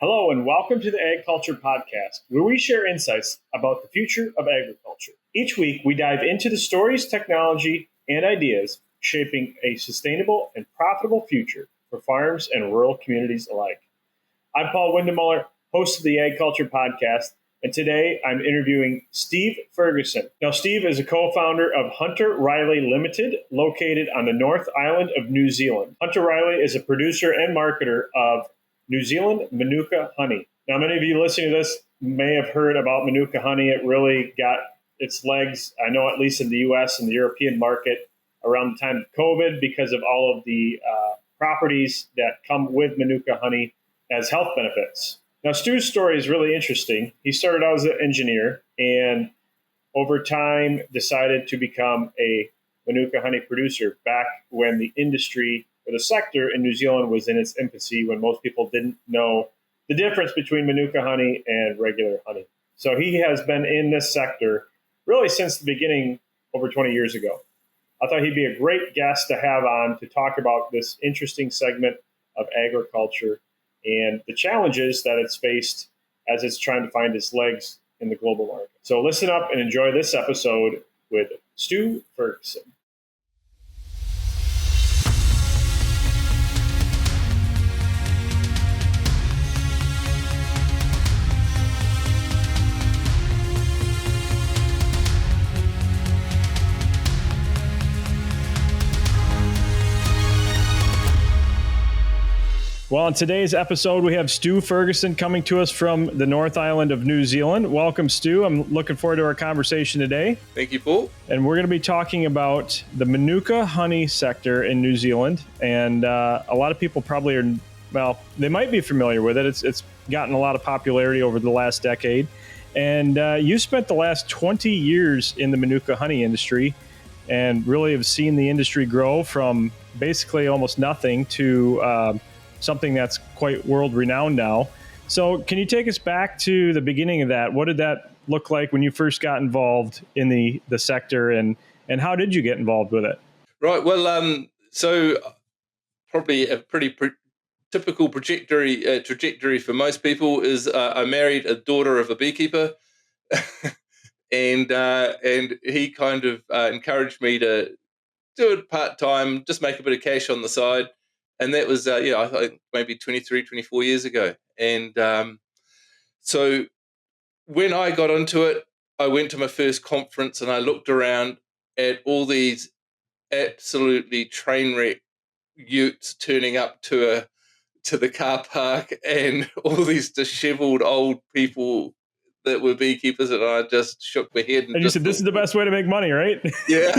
Hello and welcome to the AgCulture Podcast, where we share insights about the future of agriculture. Each week, we dive into the stories, technology, and ideas shaping a sustainable and profitable future for farms and rural communities alike. I'm Paul Windemuller, host of the AgCulture Podcast, and today I'm interviewing Steve Ferguson. Now, Steve is a co-founder of Hunter Riley Limited, located on the North Island of New Zealand. Hunter Riley is a producer and marketer of New Zealand Manuka honey. Now, many of you listening to this may have heard about Manuka honey. It really got its legs, I know, at least in the U.S. and the European market around the time of COVID because of all of the properties that come with Manuka honey as health benefits. Now, Stu's story is really interesting. He started out as an engineer and over time decided to become a Manuka honey producer back when the industry or the sector in New Zealand was in its infancy, when most people didn't know the difference between Manuka honey and regular honey. So he has been in this sector really since the beginning over 20 years ago. I thought he'd be a great guest to have on to talk about this interesting segment of agriculture and the challenges that it's faced as it's trying to find its legs in the global market. So listen up and enjoy this episode with Stu Ferguson. Well, in today's episode, we have Stu Ferguson coming to us from the North Island of New Zealand. Welcome, Stu. I'm looking forward to our conversation today. Thank you, Paul. And we're going to be talking about the Manuka honey sector in New Zealand. And a lot of people probably are, well, they might be familiar with it. It's gotten a lot of popularity over the last decade. And you spent the last 20 years in the Manuka honey industry and really have seen the industry grow from basically almost nothing to something that's quite world-renowned now. So can you take us back to the beginning of that? What did that look like when you first got involved in the sector, and how did you get involved with it? Right. Well, so probably a pretty typical trajectory for most people is I married a daughter of a beekeeper, and he kind of encouraged me to do it part-time, just make a bit of cash on the side. And that was, I think maybe 23, 24 years ago. And so when I got into it, I went to my first conference and I looked around at all these absolutely train wreck utes turning up to the car park and all these disheveled old people that were beekeepers, and I just shook my head. And you said, this is the best way to make money, right? Yeah.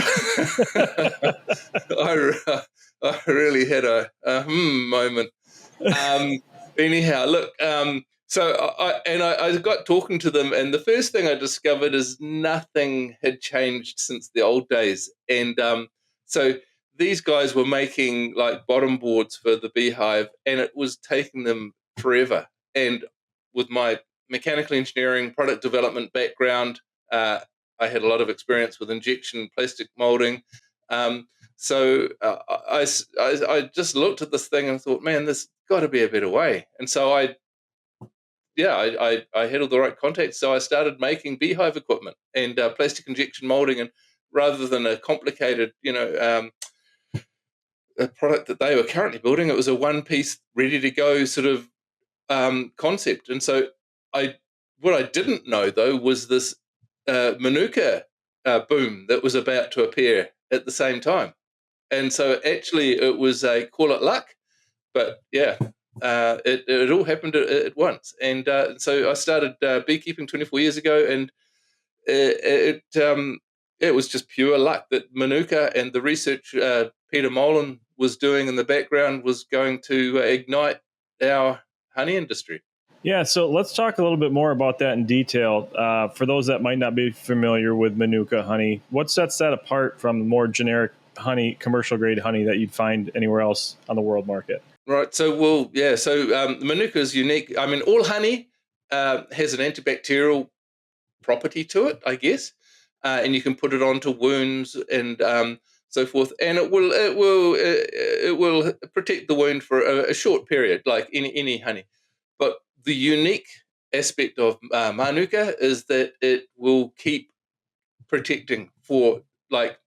I really had a moment. Anyhow, look, so I got talking to them, and the first thing I discovered is nothing had changed since the old days. And so these guys were making like bottom boards for the beehive, and it was taking them forever. And with my mechanical engineering, product development background, I had a lot of experience with injection plastic molding. So I just looked at this thing and thought, man, there's got to be a better way. And so I had all the right contacts. So I started making beehive equipment and plastic injection molding. And rather than a complicated, a product that they were currently building, it was a one-piece, ready-to-go sort of concept. And so what I didn't know, though, was this Manuka boom that was about to appear at the same time. And so actually it was call it luck, but yeah, it all happened at once. And so I started beekeeping 24 years ago, and it was just pure luck that Manuka and the research Peter Molan was doing in the background was going to ignite our honey industry. Yeah, so let's talk a little bit more about that in detail. For those that might not be familiar with Manuka honey, what sets that apart from the more generic honey, commercial grade honey that you'd find anywhere else on the world market? Right. So, Manuka is unique. I mean, all honey has an antibacterial property to it, I guess, and you can put it onto wounds and so forth, and it will protect the wound for a short period, like any honey. But the unique aspect of Manuka is that it will keep protecting for like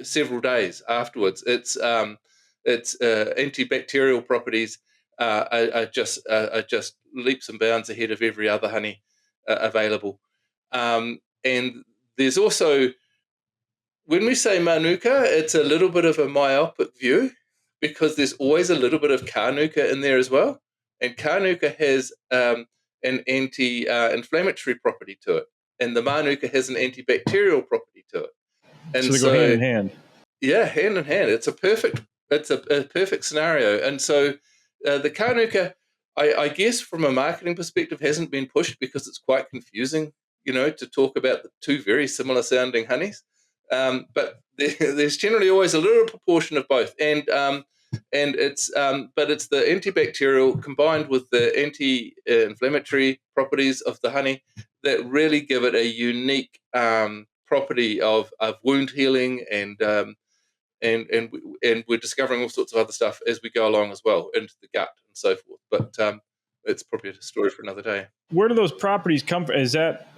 several days afterwards. Its antibacterial properties are just leaps and bounds ahead of every other honey available. And there's also, when we say Manuka, it's a little bit of a myopic view because there's always a little bit of Carnuka in there as well. And Carnuka has an anti-inflammatory property to it, and the Manuka has an antibacterial property to it. And so they go hand in hand. Yeah, hand in hand. It's a perfect scenario. And so the Carnuka, I guess from a marketing perspective, hasn't been pushed because it's quite confusing, to talk about the two very similar sounding honeys. But there's generally always a little proportion of both, and it's but it's the antibacterial combined with the anti-inflammatory properties of the honey that really give it a unique property of wound healing, and we're discovering all sorts of other stuff as we go along as well into the gut and so forth. But it's probably a story for another day. Where do those properties come from? Is that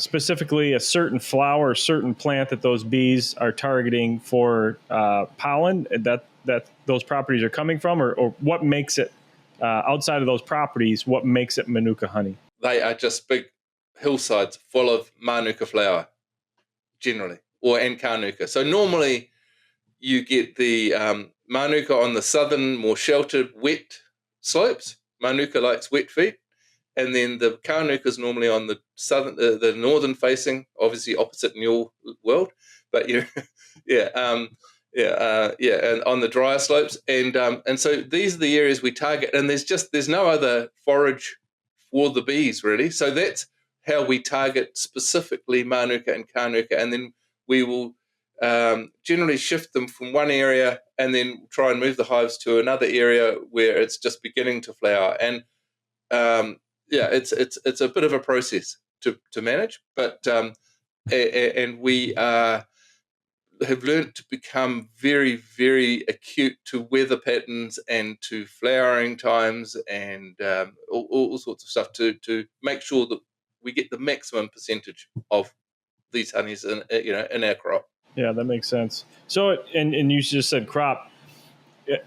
specifically a certain flower, certain plant that those bees are targeting for pollen that those properties are coming from, or what makes it, outside of those properties, what makes it Manuka honey? They are just big hillsides full of Manuka flower, generally, and Carnuka. So normally you get the Manuka on the southern, more sheltered, wet slopes. Manuka likes wet feet. And then the Carnuka is normally on the southern, the northern facing, obviously opposite in your world, but and on the drier slopes, and so these are the areas we target. And there's no other forage for the bees really, so that's how we target specifically Manuka and Carnuka, and then we will generally shift them from one area and then try and move the hives to another area where it's just beginning to flower. And it's a bit of a process to manage, but and we have learned to become very, very acute to weather patterns and to flowering times and all sorts of stuff to make sure that we get the maximum percentage of these honeys in our crop. Yeah, that makes sense. So, and you just said crop.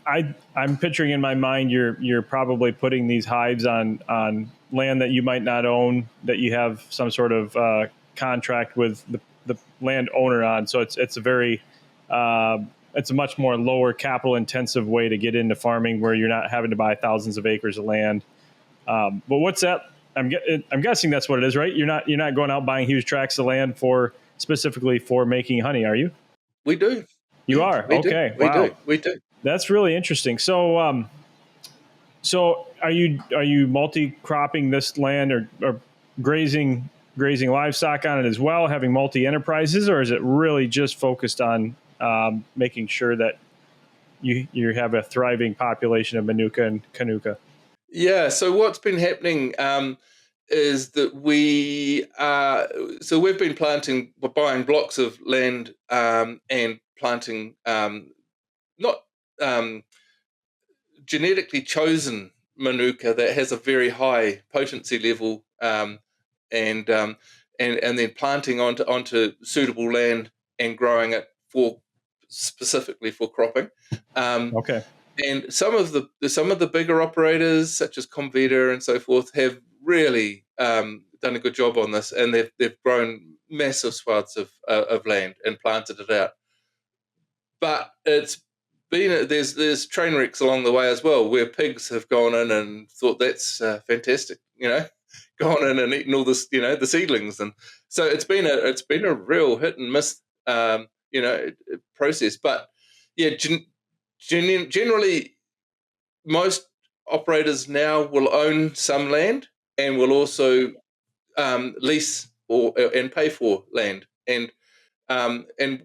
I'm picturing in my mind you're probably putting these hives on land that you might not own, that you have some sort of contract with the landowner on. So it's a very it's a much more lower capital intensive way to get into farming, where you're not having to buy thousands of acres of land. But what's that? I'm guessing that's what it is, right? You're not going out buying huge tracts of land specifically for making honey, are you? We do. You are? Okay. Wow. We do. That's really interesting. So, so are you multi-cropping this land or grazing livestock on it as well, having multi-enterprises, or is it really just focused on making sure that you have a thriving population of Manuka and Carnuka? Yeah. So what's been happening is that we've been buying blocks of land and planting not genetically chosen Manuka that has a very high potency level, and then planting onto suitable land and growing it specifically for cropping. Okay. And some of the bigger operators, such as Comvita and so forth, have really done a good job on this, and they've grown massive swaths of land and planted it out. But there's train wrecks along the way as well, where pigs have gone in and thought that's fantastic, gone in and eaten all this, the seedlings, and so it's been a real hit and miss, process. But yeah, generally, most operators now will own some land and will also lease and pay for land. And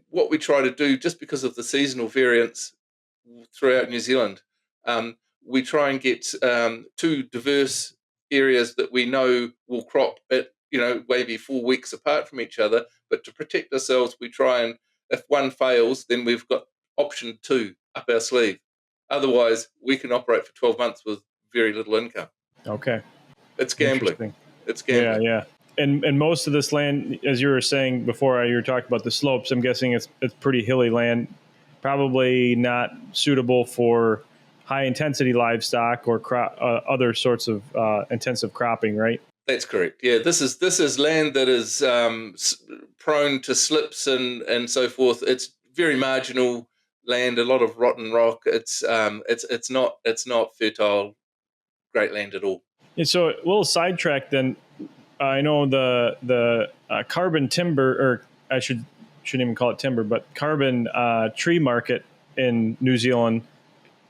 what we try to do, just because of the seasonal variance throughout New Zealand, we try and get two diverse areas that we know will crop at maybe 4 weeks apart from each other. But to protect ourselves, we try and, if one fails, then we've got option 2 up our sleeve. Otherwise, we can operate for 12 months with very little income. Okay. It's gambling. Interesting. It's gambling. Yeah. And most of this land, as you were saying before, you were talking about the slopes. I'm guessing it's pretty hilly land, probably not suitable for high intensity livestock or other sorts of intensive cropping, right? That's correct. Yeah, this is land that is prone to slips and so forth. It's very marginal land, a lot of rotten rock. It's not fertile, great land at all. And so a little sidetrack then. I know the carbon timber, or shouldn't even call it timber, but carbon tree market in New Zealand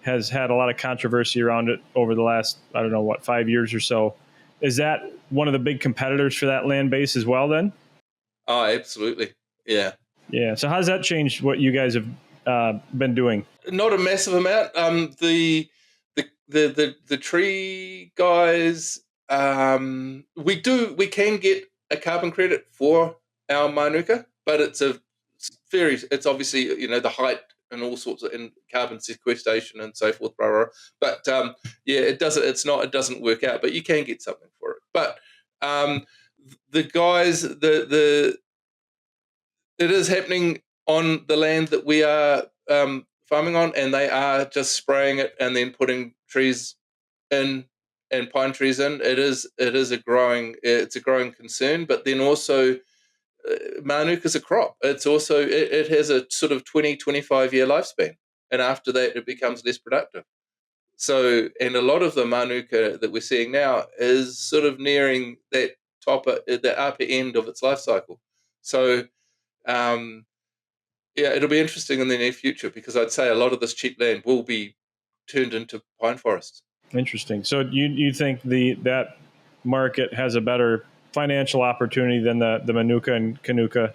has had a lot of controversy around it over the last, 5 years or so. Is that one of the big competitors for that land base as well then? Oh, absolutely. Yeah. Yeah. So how's that changed what you guys have been doing? Not a massive amount. The tree guys, we can get a carbon credit for our Manuka, but it's obviously, the height and all sorts of in carbon sequestration and so forth, blah, blah, blah. But it doesn't work out, but you can get something for it. But the guys, it is happening on the land that we are farming on, and they are just spraying it and then putting trees in and pine trees in. It's a growing concern, but then also Manuka is a crop. It's also it has a sort of 20-25 year lifespan, and after that it becomes less productive. So, and a lot of the Manuka that we're seeing now is sort of nearing the upper end of its life cycle. So, it'll be interesting in the near future, because I'd say a lot of this cheap land will be turned into pine forests. Interesting. So you think that market has a better financial opportunity than the Manuka and Kanuka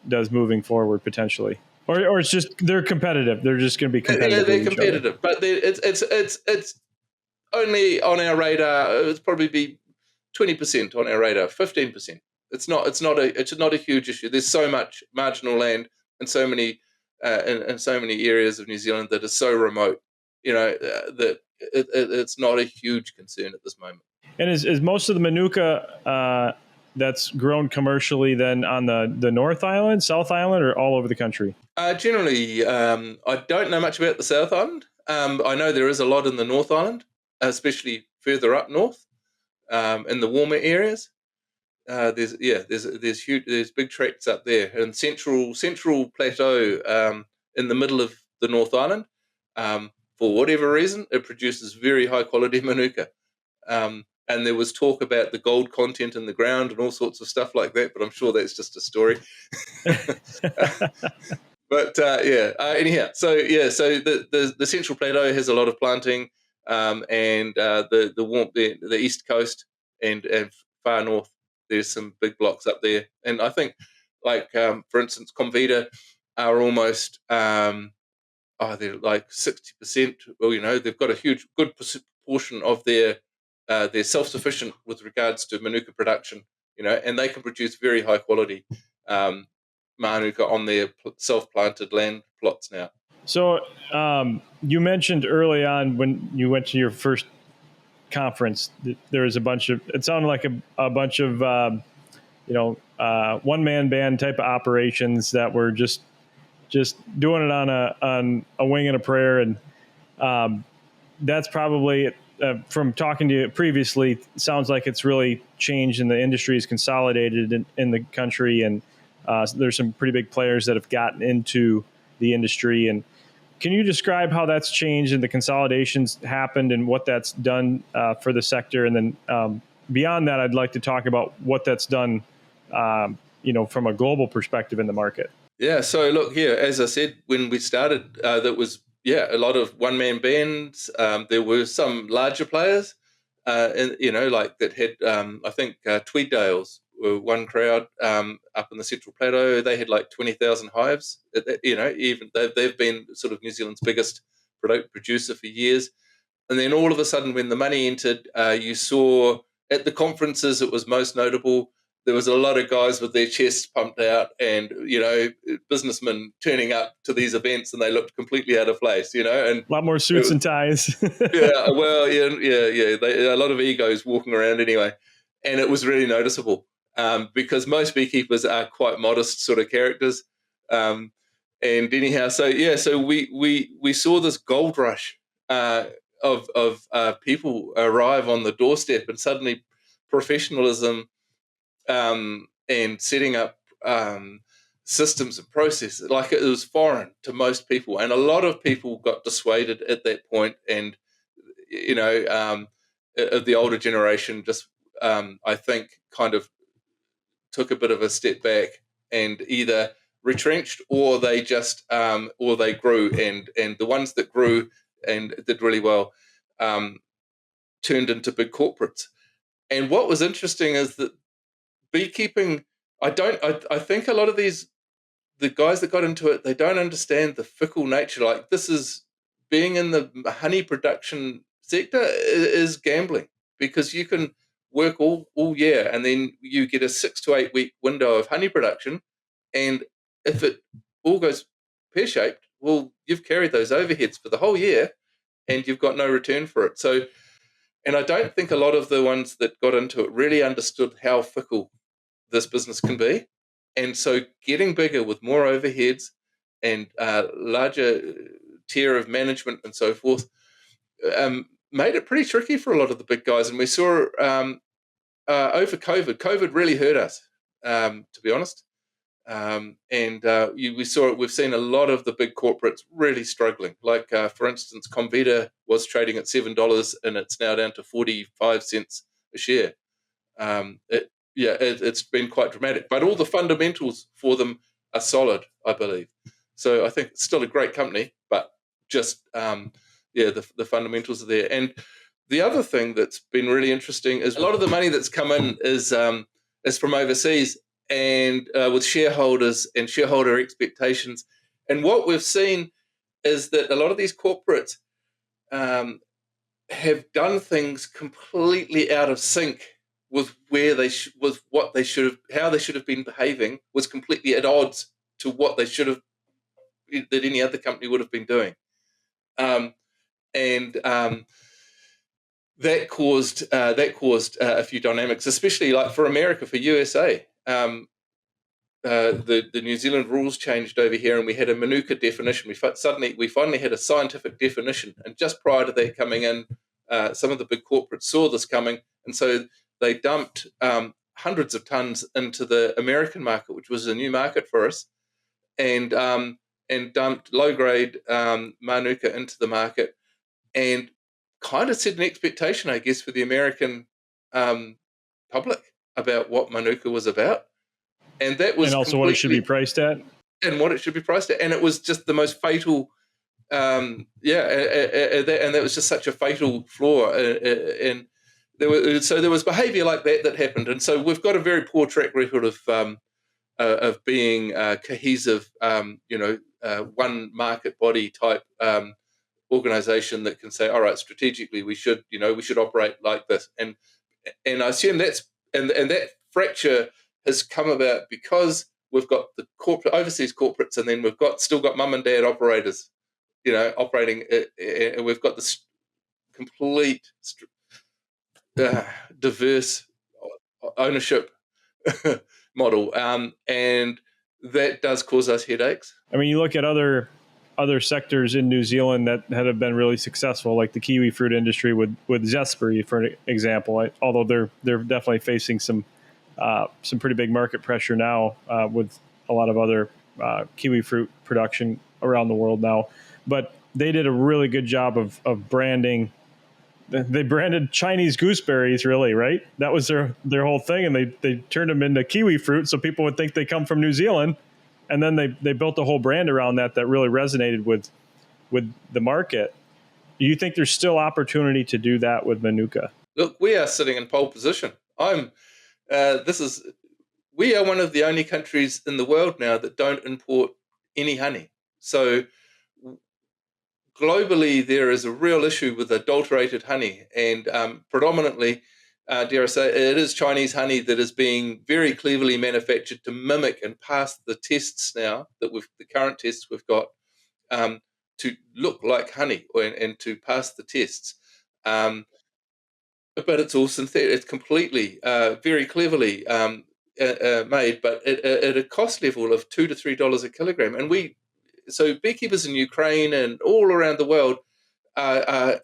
does moving forward potentially, or it's just they're competitive. They're just going to be competitive. Yeah, they're competitive, but it's only on our radar. It's probably be 20% on our radar, 15%. It's not a huge issue. There's so much marginal land and so many in so many areas of New Zealand that are so remote, that it's not a huge concern at this moment. And is most of the Manuka that's grown commercially then on the North Island, South Island, or all over the country? Generally, I don't know much about the South Island. I know there is a lot in the North Island, especially further up north, in the warmer areas. There's big tracts up there, and central plateau in the middle of the North Island. For whatever reason, it produces very high quality Manuka. And there was talk about the gold content in the ground and all sorts of stuff like that, but I'm sure that's just a story. But anyhow, so the central plateau has a lot of planting, and the east coast and far north, there's some big blocks up there. And I think, for instance, Comvita are almost they're like 60%. Well, they've got a good portion of their they're self-sufficient with regards to Manuka production, and they can produce very high quality Manuka on their self-planted land plots now. So you mentioned early on when you went to your first conference, there was it sounded like a bunch of one-man band type of operations that were just doing it on a wing and a prayer, and that's probably from talking to you previously, sounds like it's really changed and the industry is consolidated in the country, and there's some pretty big players that have gotten into the industry. And can you describe how that's changed and the consolidations happened and what that's done for the sector? And then beyond that, I'd like to talk about what that's done, from a global perspective in the market. Yeah. So look here, as I said, when we started, that was a lot of one-man bands. There were some larger players, that had, I think Tweeddales were one crowd up in the Central Plateau. They had like 20,000 hives. Even they've been sort of New Zealand's biggest producer for years. And then all of a sudden, when the money entered, you saw at the conferences, it was most notable. there was a lot of guys with their chests pumped out, and businessmen turning up to these events, and they looked completely out of place, and a lot more suits and ties. Yeah, well, yeah. A lot of egos walking around anyway, and it was really noticeable because most beekeepers are quite modest sort of characters. And anyhow, so we saw this gold rush of people arrive on the doorstep, and suddenly professionalism and setting up systems and processes, like it was foreign to most people, and a lot of people got dissuaded at that point, and of the older generation just I think kind of took a bit of a step back and either retrenched or they just or they grew, and the ones that grew and did really well turned into big corporates. And what was interesting is that beekeeping, I think a lot of the guys that got into it, they don't understand the fickle nature. Like, this is being in the honey production sector is gambling, because you can work all year and then you get a 6 to 8 week window of honey production, and if it all goes pear-shaped, well, you've carried those overheads for the whole year and you've got no return for it. So, and I don't think a lot of the ones that got into it really understood how fickle this business can be. And so getting bigger with more overheads and larger tier of management and so forth made it pretty tricky for a lot of the big guys. And we saw over COVID really hurt us, to be honest. We've seen a lot of the big corporates really struggling. Like, for instance, Comvita was trading at $7 and it's now down to 45 cents a share. It's been quite dramatic, but all the fundamentals for them are solid, I believe. So I think it's still a great company, but just the fundamentals are there. And the other thing that's been really interesting is a lot of the money that's come in is from overseas, and with shareholders and shareholder expectations. And what we've seen is that a lot of these corporates have done things completely out of sync with where with what they should have, how they should have been behaving, was completely at odds to what they should have, that any other company would have been doing. That caused a few dynamics, especially like for America, for USA. The New Zealand rules changed over here, and we had a Manuka definition. We finally had a scientific definition, and just prior to that coming in, some of the big corporates saw this coming, and so they dumped hundreds of tons into the American market, which was a new market for us, and dumped low grade Manuka into the market, and kind of set an expectation, I guess, for the American public about what Manuka was about. And that was, and also what it should be priced at. And what it should be priced at. And it was just the most fatal, and that was just such a fatal flaw. And there was behaviour like that happened. And so we've got a very poor track record of being cohesive, one market body type organisation that can say, all right, strategically we should operate like this. And I assume that fracture has come about because we've got the overseas corporates, and then we've still got mum and dad operators, operating, and we've got this complete diverse ownership model, and that does cause us headaches. I mean, you look at other sectors in New Zealand that have been really successful, like the kiwi fruit industry with Zespri, for example. Although they're definitely facing some pretty big market pressure now with a lot of other kiwi fruit production around the world now. But they did a really good job of branding. They branded Chinese gooseberries, really, right? That was their whole thing, and they turned them into kiwi fruit so people would think they come from New Zealand. And then they built a whole brand around that really resonated with the market. Do you think there's still opportunity to do that with Manuka? Look, we are sitting in pole position. We are one of the only countries in the world now that don't import any honey. So globally, there is a real issue with adulterated honey, and predominantly dare I say, it is Chinese honey that is being very cleverly manufactured to mimic and pass the tests now that the current tests we've got, to look like honey and to pass the tests. But it's all synthetic. It's completely, very cleverly made, but at a cost level of $2 to $3 a kilogram. And so beekeepers in Ukraine and all around the world are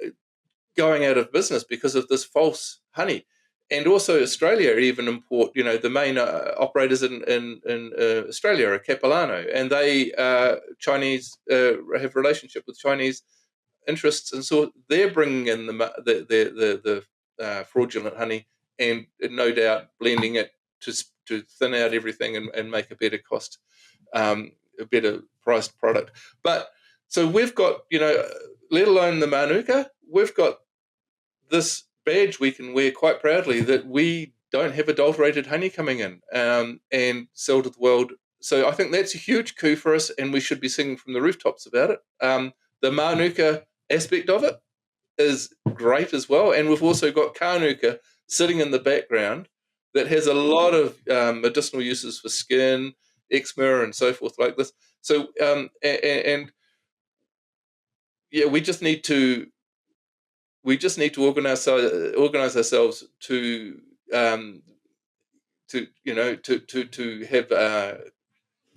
going out of business because of this false honey. And also Australia even import, the main operators in Australia are Capilano, and they Chinese have relationship with Chinese interests, and so they're bringing in the fraudulent honey and no doubt blending it to thin out everything and make a better cost, a better priced product. But so we've got, let alone the Manuka, we've got this badge we can wear quite proudly that we don't have adulterated honey coming in and sell to the world. So I think that's a huge coup for us, and we should be singing from the rooftops about it. The Manuka aspect of it is great as well, and we've also got Kanuka sitting in the background that has a lot of medicinal uses for skin, eczema, and so forth like this. So and yeah, we just need to organize ourselves to have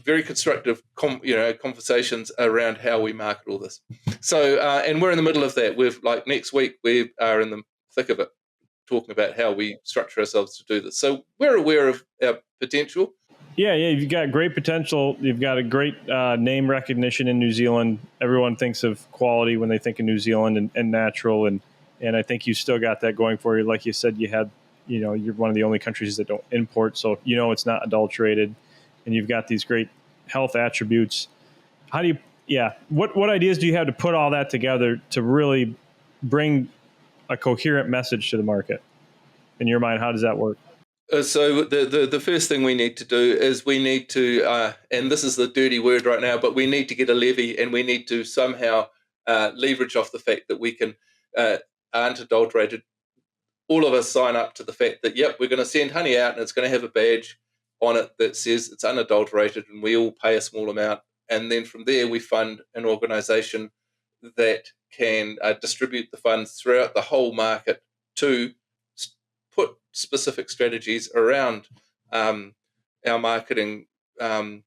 very constructive conversations around how we market all this. So and we're in the middle of that. We've next week we are in the thick of it, talking about how we structure ourselves to do this. So we're aware of our potential. Yeah, you've got great potential. You've got a great name recognition in New Zealand. Everyone thinks of quality when they think of New Zealand and natural, and I think you still got that going for you. Like you said, you're one of the only countries that don't import, so it's not adulterated, and you've got these great health attributes. How do you, what ideas do you have to put all that together to really bring a coherent message to the market? In your mind, how does that work? So the first thing we need to do is we need to, and this is the dirty word right now, but we need to get a levy, and we need to somehow leverage off the fact that we can aren't adulterated. All of us sign up to the fact that, yep, we're going to send honey out and it's going to have a badge on it that says it's unadulterated, and we all pay a small amount. And then from there, we fund an organization that can distribute the funds throughout the whole market to put specific strategies around our marketing and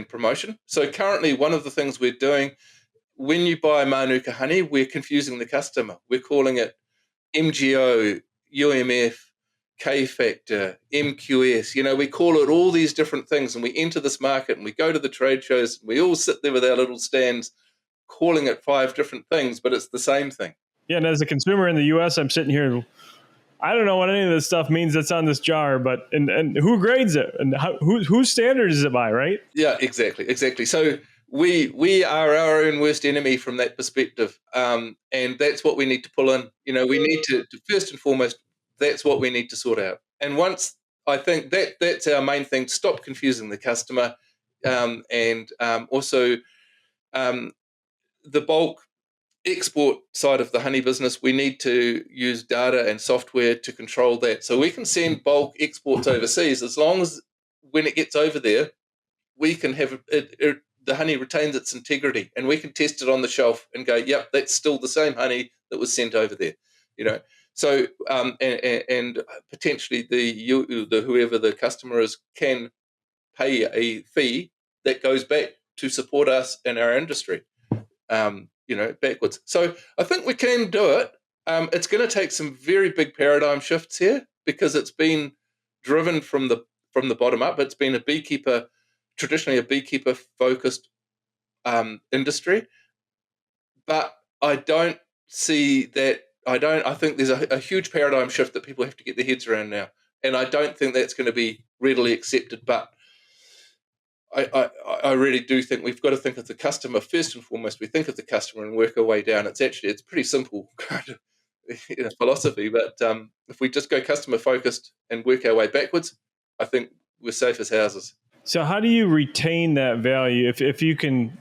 promotion. So currently, one of the things we're doing, when you buy Manuka honey, we're confusing the customer. We're calling it MGO, UMF, K factor, MQS. We call it all these different things, and we enter this market and we go to the trade shows and we all sit there with our little stands calling it 5 different things, but it's the same thing. Yeah, and as a consumer in the US, I'm sitting here, I don't know what any of this stuff means that's on this jar, but and who grades it, and whose standard is it by, right? Yeah, exactly. So we are our own worst enemy from that perspective, and that's what we need to pull in. We need to first and foremost, that's what we need to sort out. And once I think that's our main thing, stop confusing the customer, and also the bulk export side of the honey business, we need to use data and software to control that. So we can send bulk exports overseas as long as when it gets over there, we can have the honey retains its integrity, and we can test it on the shelf and go, yep, that's still the same honey that was sent over there. So and potentially the whoever the customer is can pay a fee that goes back to support us in our industry. Backwards. So I think we can do it. It's going to take some very big paradigm shifts here, because it's been driven from the bottom up. It's been traditionally a beekeeper focused industry, but I don't see that. I think there's a huge paradigm shift that people have to get their heads around now, and I don't think that's going to be readily accepted. But I really do think we've got to think of the customer first and foremost. We think of the customer and work our way down. It's pretty simple kind of philosophy, but if we just go customer focused and work our way backwards, I think we're safe as houses. So how do you retain that value if you can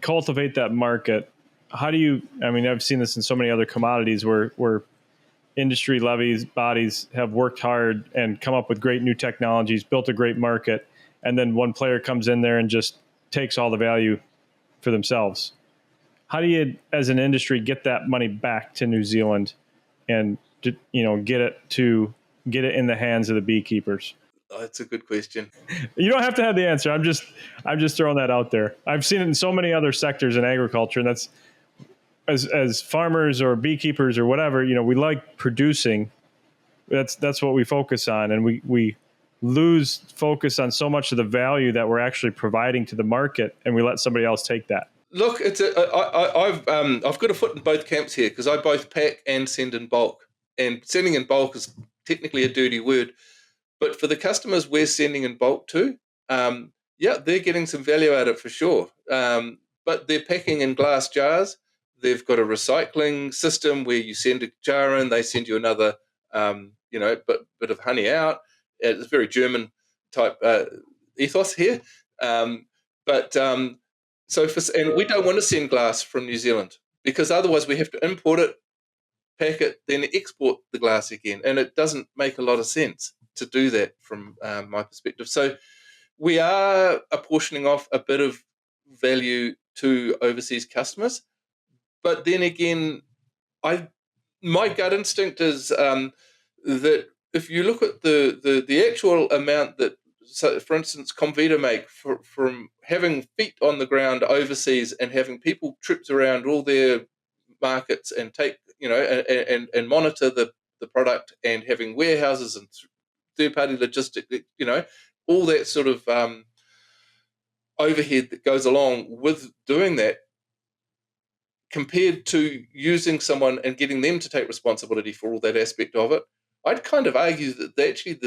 cultivate that market? How do you? I mean, I've seen this in so many other commodities where industry levies bodies have worked hard and come up with great new technologies, built a great market, and then one player comes in there and just takes all the value for themselves. How do you, as an industry, get that money back to New Zealand and get it in the hands of the beekeepers? Oh, that's a good question. You don't have to have the answer. I'm just throwing that out there. I've seen it in so many other sectors in agriculture, and that's as farmers or beekeepers or whatever, we like producing. That's what we focus on, and we lose focus on so much of the value that we're actually providing to the market, and we let somebody else take that. Look, I've got a foot in both camps here, because I both pack and send in bulk, and sending in bulk is technically a dirty word, but for the customers we're sending in bulk to, they're getting some value out of it for sure. But they're packing in glass jars. They've got a recycling system where you send a jar in, they send you another, bit of honey out. It's very German type ethos here, and we don't want to send glass from New Zealand, because otherwise we have to import it, pack it, then export the glass again, and it doesn't make a lot of sense to do that from my perspective. So we are apportioning off a bit of value to overseas customers, but then again, my gut instinct is that if you look at the actual amount that, so for instance, Comvita make from having feet on the ground overseas and having people tripped around all their markets and take, and monitor the product, and having warehouses and third-party logistics, all that sort of overhead that goes along with doing that, compared to using someone and getting them to take responsibility for all that aspect of it, I'd kind of argue that actually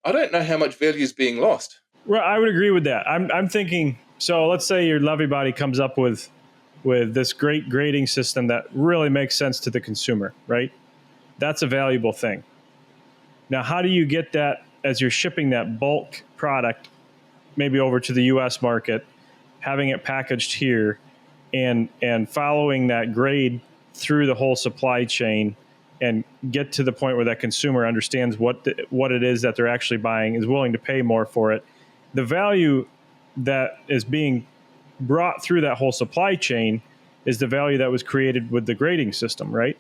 I don't know how much value is being lost. Well, I would agree with that. I'm thinking, so let's say your levy body comes up with this great grading system that really makes sense to the consumer, right? That's a valuable thing. Now, how do you get that as you're shipping that bulk product maybe over to the U.S. market, having it packaged here, and following that grade through the whole supply chain, and get to the point where that consumer understands what it is that they're actually buying, is willing to pay more for it. The value that is being brought through that whole supply chain is the value that was created with the grading system, right?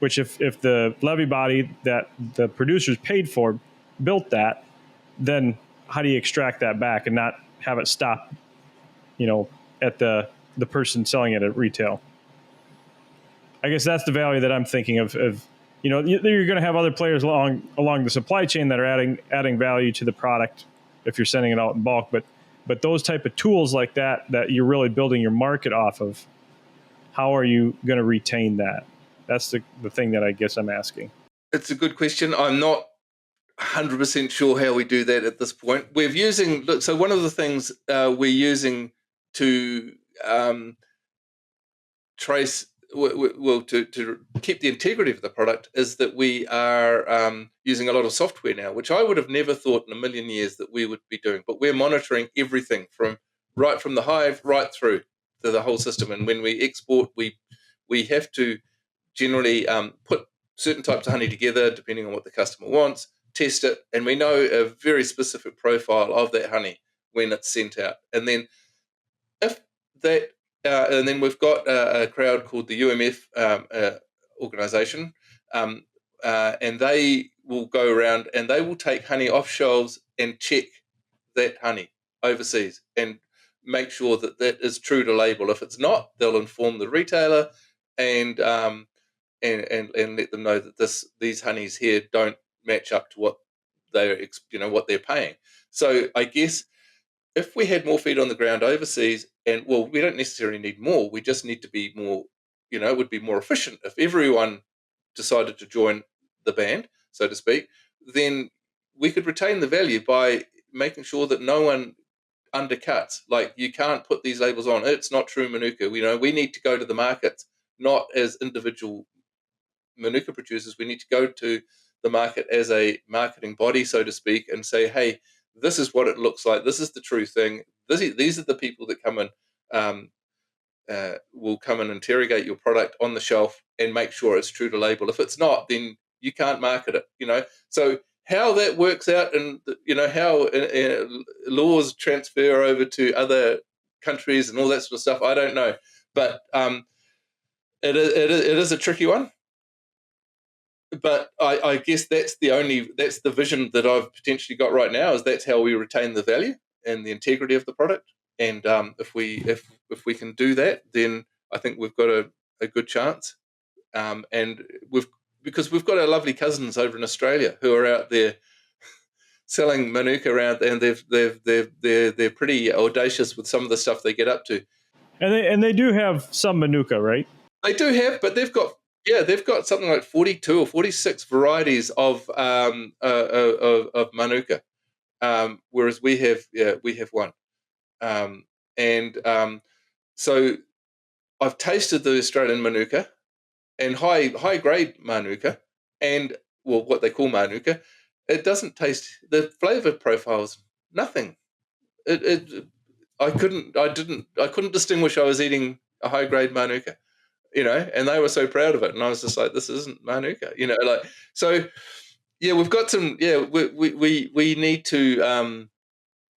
Which if the levy body that the producers paid for built that, then how do you extract that back and not have it stop, at the person selling it at retail? I guess that's the value that I'm thinking of. You're going to have other players along the supply chain that are adding value to the product if you're sending it out in bulk. But those type of tools like that you're really building your market off of, how are you going to retain that? That's the thing that I guess I'm asking. It's a good question. I'm not 100% sure how we do that at this point. So one of the things we're using to trace, to keep the integrity of the product, is that we are using a lot of software now, which I would have never thought in a million years that we would be doing. But we're monitoring everything from the hive right through to the whole system. And when we export, we have to generally put certain types of honey together depending on what the customer wants, test it, and we know a very specific profile of that honey when it's sent out. And then and then we've got a crowd called the UMF organization, and they will go around and they will take honey off shelves and check that honey overseas and make sure that is true to label. If it's not, they'll inform the retailer and let them know that these honeys here don't match up to what they're paying. So I guess if we had more feet on the ground overseas, and we don't necessarily need more, we just need to be more, it would be more efficient. If everyone decided to join the band, so to speak, then we could retain the value by making sure that no one undercuts. Like, you can't put these labels on, it's not true Manuka. We need to go to the markets, not as individual Manuka producers. We need to go to the market as a marketing body, so to speak, and say, hey, this is what it looks like. This is the true thing. These are the people that come and will come and interrogate your product on the shelf and make sure it's true to label. If it's not, then you can't market it. So how that works out, and how laws transfer over to other countries and all that sort of stuff, I don't know. But it is a tricky one. But I guess that's the vision that I've potentially got right now, is that's how we retain the value and the integrity of the product. And if we can do that, then I think we've got a good chance. And because we've got our lovely cousins over in Australia who are out there selling Manuka around, and they're pretty audacious with some of the stuff they get up to. And they do have some Manuka, right? They do have, but they've got something like 42 or 46 varieties of Manuka, whereas we have one. So I've tasted the Australian Manuka and high grade Manuka, and what they call Manuka. It doesn't taste, the flavor profiles, nothing. I couldn't distinguish I was eating a high grade Manuka, and they were so proud of it, and I was just like, this isn't Manuka, so yeah, we've got some, we need to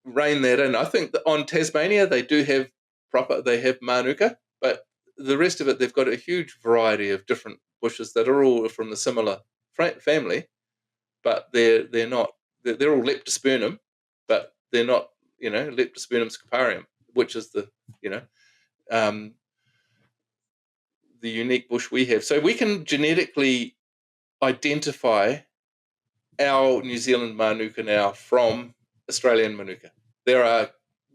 rein that in. I think that on Tasmania they have Manuka, but the rest of it, they've got a huge variety of different bushes that are all from the similar family, but they're all Leptospermum, but they're not, Leptospermum scoparium, which is the unique bush we have. So we can genetically identify our New Zealand Manuka now from Australian Manuka. There are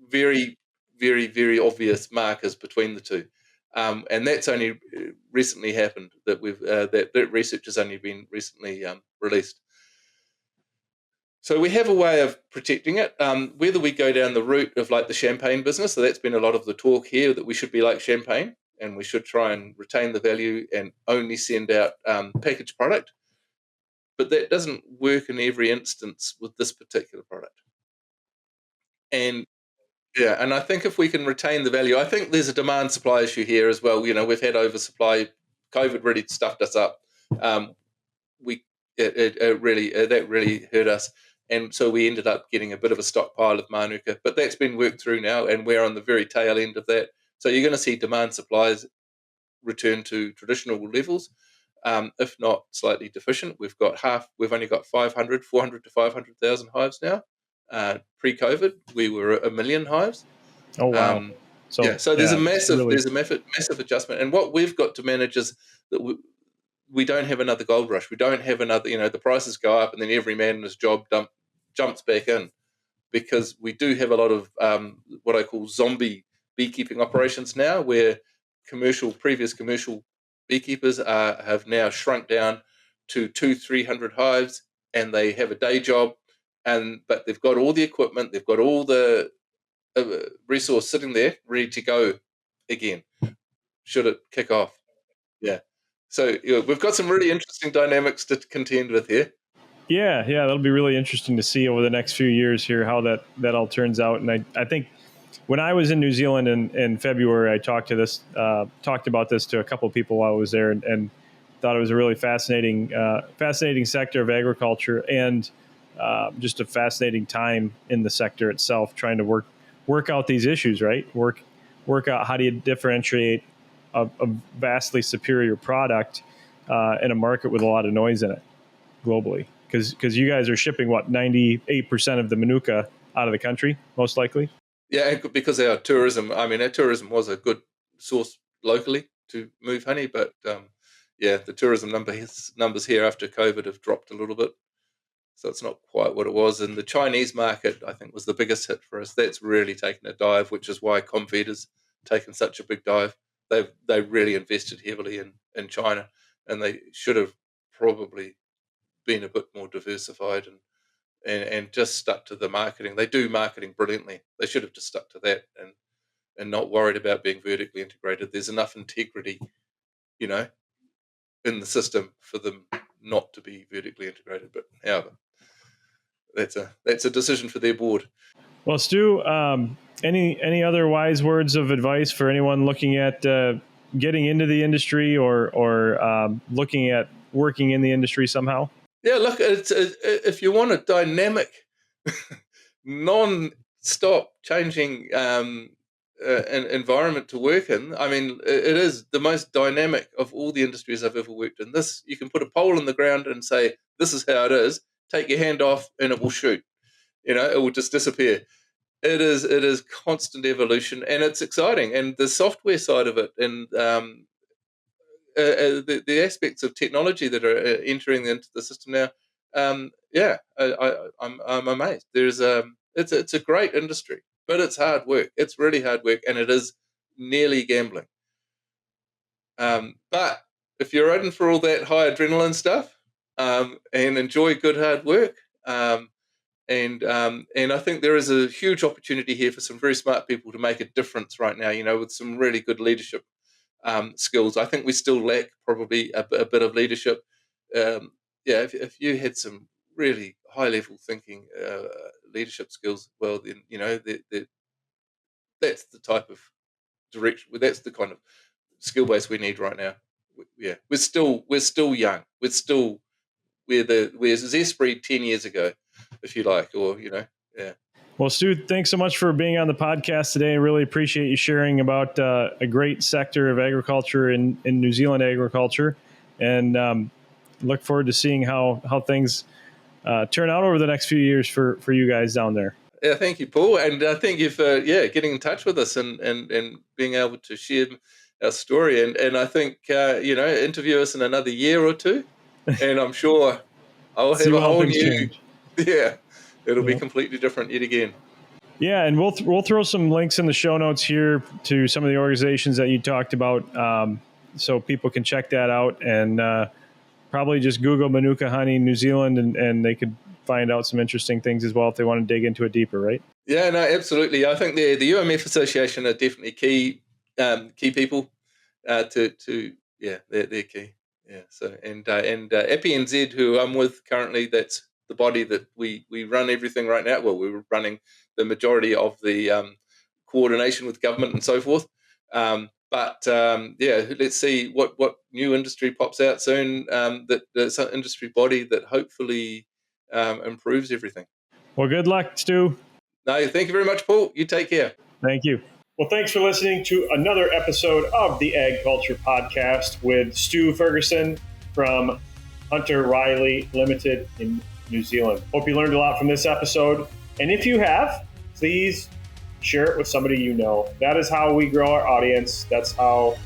very, very, very obvious markers between the two. And that's only recently happened, that that research has only been recently released. So we have a way of protecting it. Whether we go down the route of like the champagne business, so that's been a lot of the talk here, that we should be like champagne and we should try and retain the value and only send out packaged product. But that doesn't work in every instance with this particular product. And I think if we can retain the value, I think there's a demand supply issue here as well. We've had oversupply. COVID really stuffed us up. That really hurt us. And so we ended up getting a bit of a stockpile of Manuka, but that's been worked through now, and we're on the very tail end of that. So you're going to see demand supplies return to traditional levels, if not slightly deficient. We've only got 400 to 500,000 hives now. Pre-COVID, we were 1 million hives. Oh wow! So there's a massive adjustment, and what we've got to manage is that we don't have another gold rush. We don't have another, the prices go up and then every man in his job jumps back in, because we do have a lot of what I call zombie beekeeping operations now, where previous commercial beekeepers have now shrunk down to 200-300 hives, and they have a day job, but they've got all the equipment, they've got all the resource sitting there ready to go again should it kick off. Yeah. So we've got some really interesting dynamics to contend with here. Yeah, that'll be really interesting to see over the next few years here how that all turns out. And I think when I was in New Zealand in February, I talked about this to a couple of people while I was there, and thought it was a really fascinating sector of agriculture, and just a fascinating time in the sector itself, trying to work out these issues, right? Work out how do you differentiate a vastly superior product in a market with a lot of noise in it globally, because you guys are shipping 98% of the Manuka out of the country, most likely. Yeah, because our tourism was a good source locally to move honey, but the tourism numbers here after COVID have dropped a little bit, so it's not quite what it was. And the Chinese market, I think, was the biggest hit for us. That's really taken a dive, which is why Comfeeder's taken such a big dive. They've really invested heavily in China, and they should have probably been a bit more diversified and just stuck to the marketing. They do marketing brilliantly. They should have just stuck to that and not worried about being vertically integrated. There's enough integrity, in the system for them not to be vertically integrated. But however, that's a decision for their board. Well, Stu, Any other wise words of advice for anyone looking at getting into the industry or looking at working in the industry somehow? Yeah, look, if you want a dynamic, non-stop changing an environment to work in, I mean, it is the most dynamic of all the industries I've ever worked in. This, you can put a pole in the ground and say, this is how it is, take your hand off and it will shoot. It will just disappear. It is constant evolution, and it's exciting. And the software side of it, and the aspects of technology that are entering into the system now, I'm amazed. It's a great industry, but it's hard work. It's really hard work, and it is nearly gambling. But if you're in for all that high adrenaline stuff, and enjoy good hard work, and I think there is a huge opportunity here for some very smart people to make a difference right now. With some really good leadership skills. I think we still lack probably a bit of leadership. If you had some really high level thinking leadership skills, well, then that's the type of direction. That's the kind of skill base we need right now. We're still young. We're Zespri 10 years ago, if you like, or yeah. Well, Stu, thanks so much for being on the podcast today. I really appreciate you sharing about a great sector of agriculture in New Zealand agriculture, and look forward to seeing how things turn out over the next few years for you guys down there. Yeah, thank you, Paul, and thank you for getting in touch with us and being able to share our story. And I think interview us in another year or two, and I'm sure I'll have a whole new change. Yeah. It'll be completely different yet again. Yeah, and we'll throw some links in the show notes here to some of the organizations that you talked about, so people can check that out, and probably just Google Manuka honey New Zealand, and they could find out some interesting things as well if they want to dig into it deeper, right? Yeah, no, absolutely. I think the UMF Association are definitely key people they're key. Yeah. So and ApiNZ, who I'm with currently, that's the body that we run everything right now. Well, we're running the majority of the coordination with government and so forth. But let's see what new industry pops out soon. That's an industry body that hopefully improves everything. Well, good luck, Stu. No, thank you very much, Paul. You take care. Thank you. Well, thanks for listening to another episode of the AgCulture Podcast with Stu Ferguson from Hunter Riley Limited in New Zealand. Hope you learned a lot from this episode. And if you have, please share it with somebody you know. That is how we grow our audience. That's how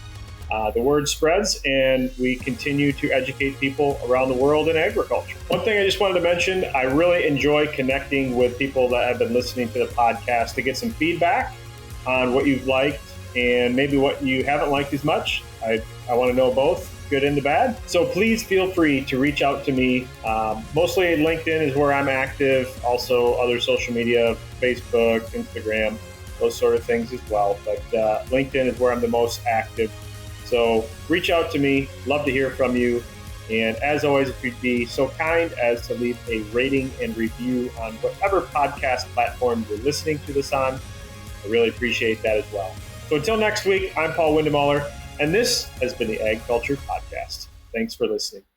the word spreads, and we continue to educate people around the world in agriculture. One thing I just wanted to mention, I really enjoy connecting with people that have been listening to the podcast to get some feedback on what you've liked and maybe what you haven't liked as much. I want to know both, good and the bad. So please feel free to reach out to me. Mostly LinkedIn is where I'm active. Also other social media, Facebook, Instagram, those sort of things as well. But LinkedIn is where I'm the most active. So reach out to me. Love to hear from you. And as always, if you'd be so kind as to leave a rating and review on whatever podcast platform you're listening to this on, I really appreciate that as well. So until next week, I'm Paul Windemuller, and this has been the AgCulture Podcast. Thanks for listening.